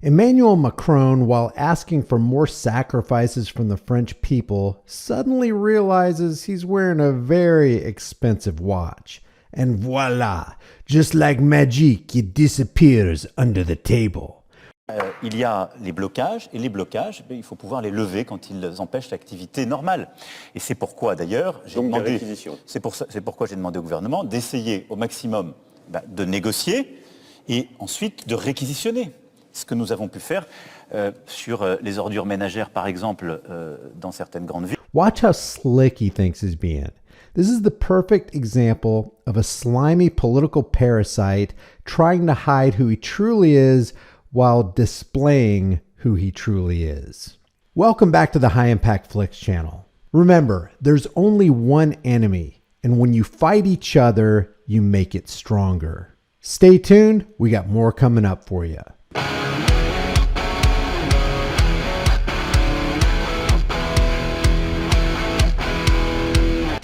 Emmanuel Macron, while asking for more sacrifices from the French people, suddenly realizes he's wearing a very expensive watch. And voila, just like magic, it disappears under the table. Il y a les blocages, et les blocages, il faut pouvoir les lever quand ils empêchent l'activité normale. Et c'est pourquoi d'ailleurs, c'est pourquoi j'ai demandé au gouvernement d'essayer au maximum de négocier et ensuite de réquisitionner. Ce que nous avons pu faire sur les ordures ménagères, par exemple, dans certaines grandes villes. Watch how slick he thinks he's being. This is the perfect example of a slimy political parasite trying to hide who he truly is while displaying who he truly is. Welcome back to the High Impact Flicks channel. Remember, there's only one enemy, and when you fight each other, you make it stronger. Stay tuned, we got more coming up for you.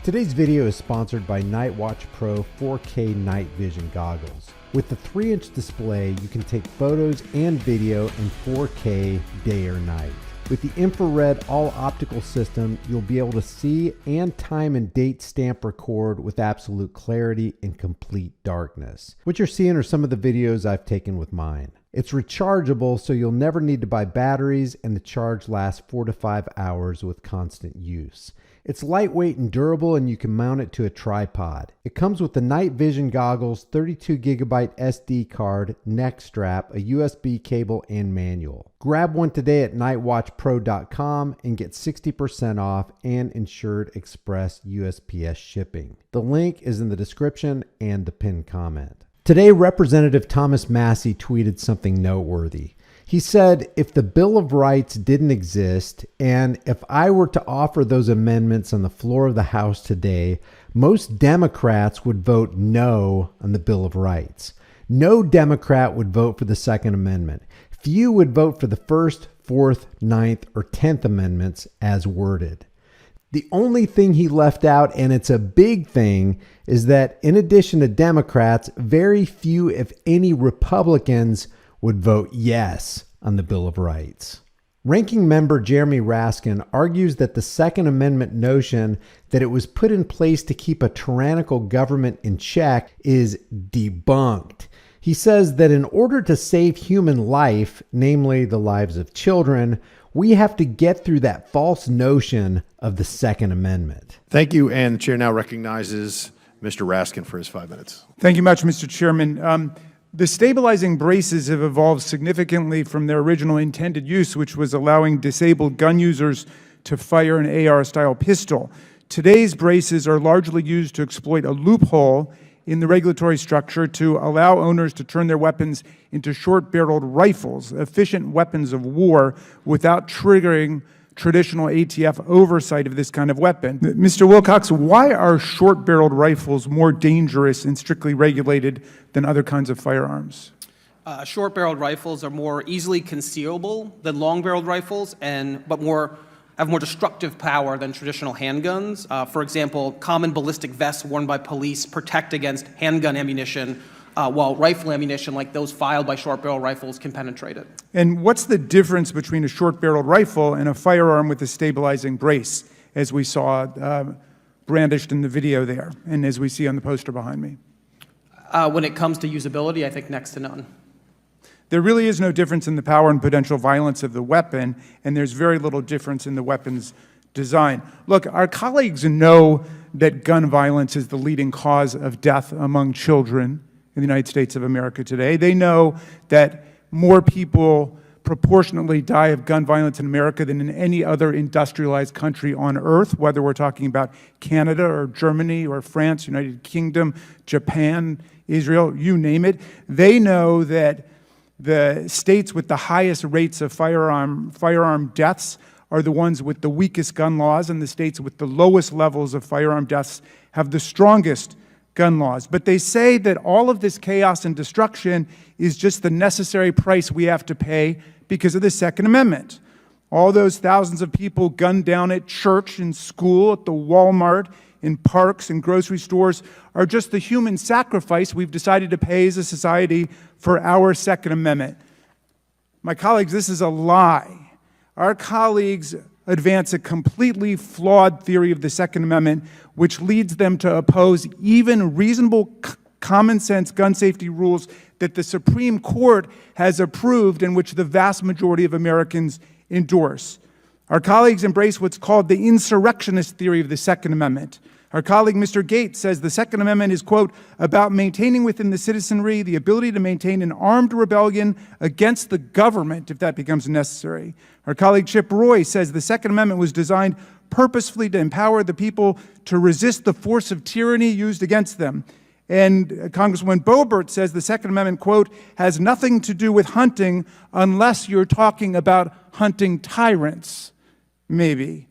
Today's video is sponsored by Night Watch Pro 4K Night Vision Goggles. With the 3-inch display, you can take photos and video in 4K day or night. With the infrared all-optical system, you'll be able to see and time and date stamp record with absolute clarity in complete darkness. What you're seeing are some of the videos I've taken with mine. It's rechargeable, so you'll never need to buy batteries, and the charge lasts 4 to 5 hours with constant use. It's lightweight and durable, and you can mount it to a tripod. It comes with the night vision goggles, 32 gigabyte SD card, neck strap, a USB cable, and manual. Grab one today at nightwatchpro.com and get 60% off and insured express USPS shipping. The link is in the description and the pinned comment. Today, Representative Thomas Massie tweeted something noteworthy. He said, if the Bill of Rights didn't exist, and if I were to offer those amendments on the floor of the House today, most Democrats would vote no on the Bill of Rights. No Democrat would vote for the Second Amendment. Few would vote for the First, Fourth, Ninth, or 10th Amendments as worded. The only thing he left out, and it's a big thing, is that in addition to Democrats, very few, if any, Republicans would vote yes on the Bill of Rights. Ranking member Jeremy Raskin argues that the Second Amendment notion that it was put in place to keep a tyrannical government in check is debunked. He says that in order to save human life, namely the lives of children, we have to get through that false notion of the Second Amendment. Thank you, and the chair now recognizes Mr. Raskin for his 5 minutes. Thank you much, Mr. Chairman. The stabilizing braces have evolved significantly from their original intended use, which was allowing disabled gun users to fire an AR-style pistol. Today's braces are largely used to exploit a loophole in the regulatory structure to allow owners to turn their weapons into short-barreled rifles, efficient weapons of war, without triggering traditional ATF oversight of this kind of weapon. Mr. Wilcox, why are short-barreled rifles more dangerous and strictly regulated than other kinds of firearms? Short-barreled rifles are more easily concealable than long-barreled rifles, but have more destructive power than traditional handguns. For example, common ballistic vests worn by police protect against handgun ammunition, while rifle ammunition, like those fired by short-barrel rifles, can penetrate it. And what's the difference between a short-barreled rifle and a firearm with a stabilizing brace, as we saw brandished in the video there, and as we see on the poster behind me? When it comes to usability, I think next to none. There really is no difference in the power and potential violence of the weapon, and there's very little difference in the weapon's design. Look, our colleagues know that gun violence is the leading cause of death among children in the United States of America today. They know that more people proportionately die of gun violence in America than in any other industrialized country on earth, whether we're talking about Canada or Germany or France, United Kingdom, Japan, Israel, you name it. They know that the states with the highest rates of firearm deaths are the ones with the weakest gun laws, and the states with the lowest levels of firearm deaths have the strongest gun laws. But they say that all of this chaos and destruction is just the necessary price we have to pay because of the Second Amendment. All those thousands of people gunned down at church, in school, at the Walmart, in parks and grocery stores are just the human sacrifice we've decided to pay as a society for our Second Amendment. My colleagues, this is a lie. Our colleagues advance a completely flawed theory of the Second Amendment, which leads them to oppose even reasonable common sense gun safety rules that the Supreme Court has approved and which the vast majority of Americans endorse. Our colleagues embrace what's called the insurrectionist theory of the Second Amendment. Our colleague, Mr. Gates, says the Second Amendment is, quote, about maintaining within the citizenry the ability to maintain an armed rebellion against the government if that becomes necessary. Our colleague, Chip Roy, says the Second Amendment was designed purposefully to empower the people to resist the force of tyranny used against them. And Congresswoman Boebert says the Second Amendment, quote, has nothing to do with hunting unless you're talking about hunting tyrants, maybe.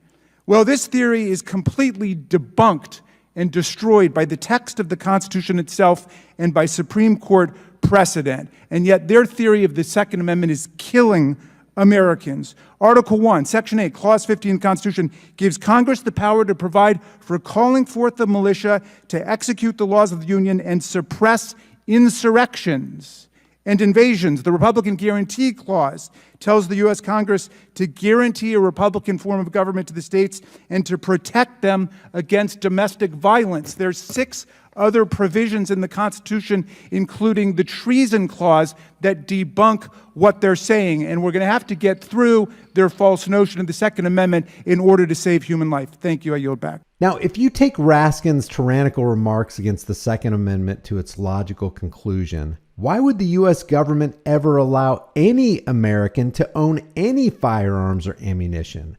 Well, this theory is completely debunked and destroyed by the text of the Constitution itself and by Supreme Court precedent. And yet their theory of the Second Amendment is killing Americans. Article 1, Section 8, Clause 50 in the Constitution gives Congress the power to provide for calling forth the militia to execute the laws of the Union and suppress insurrections and invasions. The Republican Guarantee Clause tells the U.S. Congress to guarantee a Republican form of government to the states and to protect them against domestic violence. There's 6 other provisions in the Constitution, including the Treason Clause, that debunk what they're saying. And we're going to have to get through their false notion of the Second Amendment in order to save human life. Thank you. I yield back. Now, if you take Raskin's tyrannical remarks against the Second Amendment to its logical conclusion, why would the U.S. government ever allow any American to own any firearms or ammunition?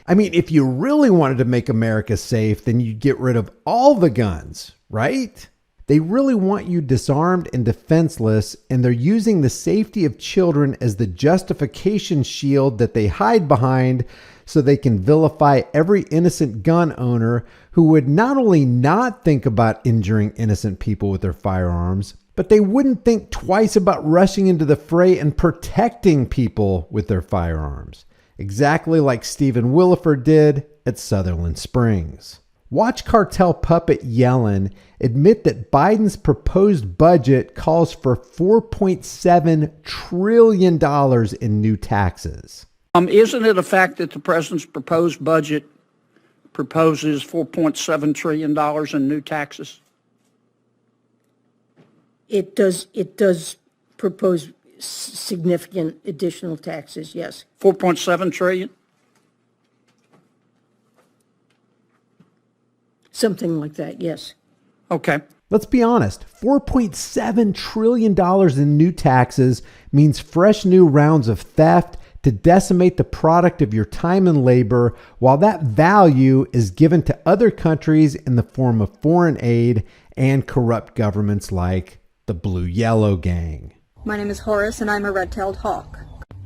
I mean, if you really wanted to make America safe, then you'd get rid of all the guns, right? They really want you disarmed and defenseless, and they're using the safety of children as the justification shield that they hide behind so they can vilify every innocent gun owner who would not only not think about injuring innocent people with their firearms, but they wouldn't think twice about rushing into the fray and protecting people with their firearms. Exactly like Stephen Williford did at Sutherland Springs. Watch cartel puppet Yellen admit that Biden's proposed budget calls for $4.7 trillion in new taxes. Isn't it a fact that the president's proposed budget proposes $4.7 trillion in new taxes? It does propose significant additional taxes, yes. 4.7 trillion? Something like that, yes. Okay. Let's be honest, $4.7 trillion in new taxes means fresh new rounds of theft to decimate the product of your time and labor, while that value is given to other countries in the form of foreign aid and corrupt governments like the Blue-Yellow Gang. My name is Horace, and I'm a red-tailed hawk.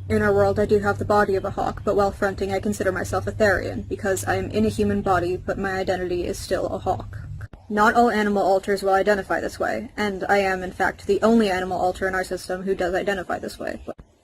In our world, I do have the body of a hawk, but while fronting, I consider myself a Therian, because I am in a human body, but my identity is still a hawk. Not all animal alters will identify this way, and I am, in fact, the only animal alter in our system who does identify this way.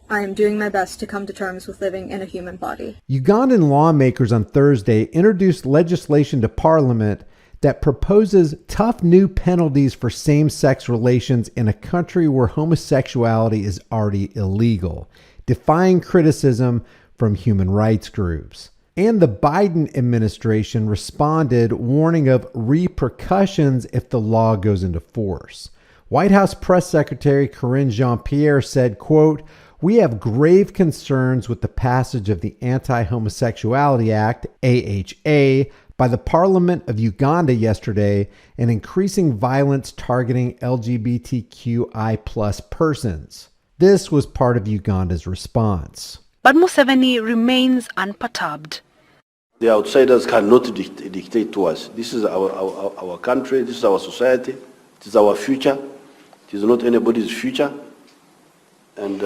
I am doing my best to come to terms with living in a human body. Ugandan lawmakers on Thursday introduced legislation to Parliament that proposes tough new penalties for same-sex relations in a country where homosexuality is already illegal, defying criticism from human rights groups. And the Biden administration responded, warning of repercussions if the law goes into force. White House Press Secretary Karine Jean-Pierre said, quote, "We have grave concerns with the passage of the Anti-Homosexuality Act, AHA, by the Parliament of Uganda yesterday and increasing violence targeting LGBTQI+ persons." This was part of Uganda's response. But Museveni remains unperturbed. The outsiders cannot dictate to us. This is our country, this is our society, it is our future, it is not anybody's future. And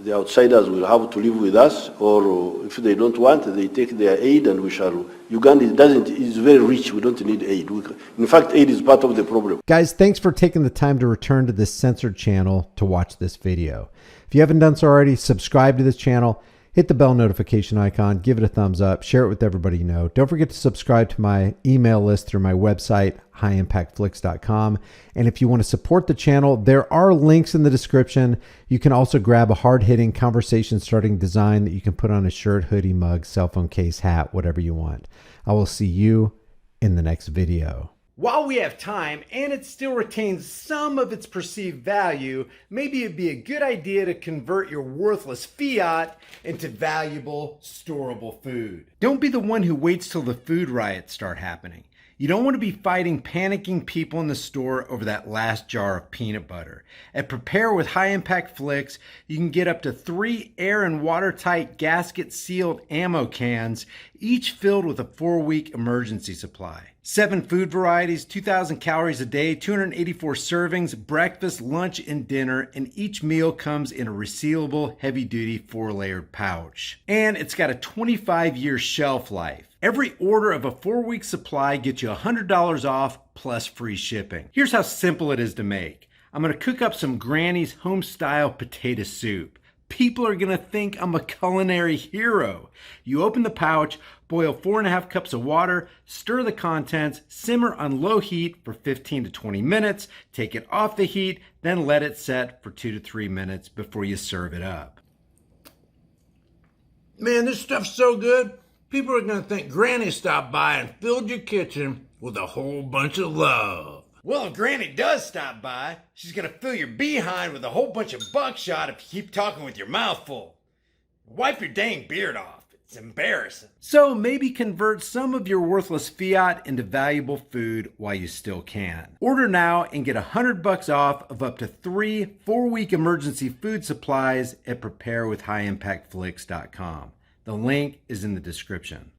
the outsiders will have to live with us, or if they don't want, they take their aid and we shall. Uganda is very rich, we don't need aid. In fact, aid is part of the problem. Guys, thanks for taking the time to return to this censored channel to watch this video. If you haven't done so already, subscribe to this channel, hit the bell notification icon, give it a thumbs up, share it with everybody you know. Don't forget to subscribe to my email list through my website, highimpactflix.com. And if you want to support the channel, there are links in the description. You can also grab a hard-hitting, conversation-starting design that you can put on a shirt, hoodie, mug, cell phone case, hat, whatever you want. I will see you in the next video. While we have time and it still retains some of its perceived value, maybe it'd be a good idea to convert your worthless fiat into valuable, storable food. Don't be the one who waits till the food riots start happening. You don't want to be fighting panicking people in the store over that last jar of peanut butter. At Prepare with High Impact Flicks, you can get up to 3 air and watertight gasket sealed ammo cans, each filled with a 4-week emergency supply. 7 food varieties, 2,000 calories a day, 284 servings, breakfast, lunch, and dinner, and each meal comes in a resealable, heavy-duty 4-layered pouch. And it's got a 25-year shelf life. Every order of a 4-week supply gets you $100 off plus free shipping. Here's how simple it is to make. I'm going to cook up some Granny's home-style potato soup. People are going to think I'm a culinary hero. You open the pouch, boil 4.5 cups of water, stir the contents, simmer on low heat for 15 to 20 minutes, take it off the heat, then let it set for 2 to 3 minutes before you serve it up. Man, this stuff's so good. People are going to think Granny stopped by and filled your kitchen with a whole bunch of love. Well, if Granny does stop by, she's going to fill your behind with a whole bunch of buckshot if you keep talking with your mouth full. Wipe your dang beard off. It's embarrassing. So maybe convert some of your worthless fiat into valuable food while you still can. Order now and get $100 off of up to 3 4-week emergency food supplies at preparewithhighimpactflix.com. The link is in the description.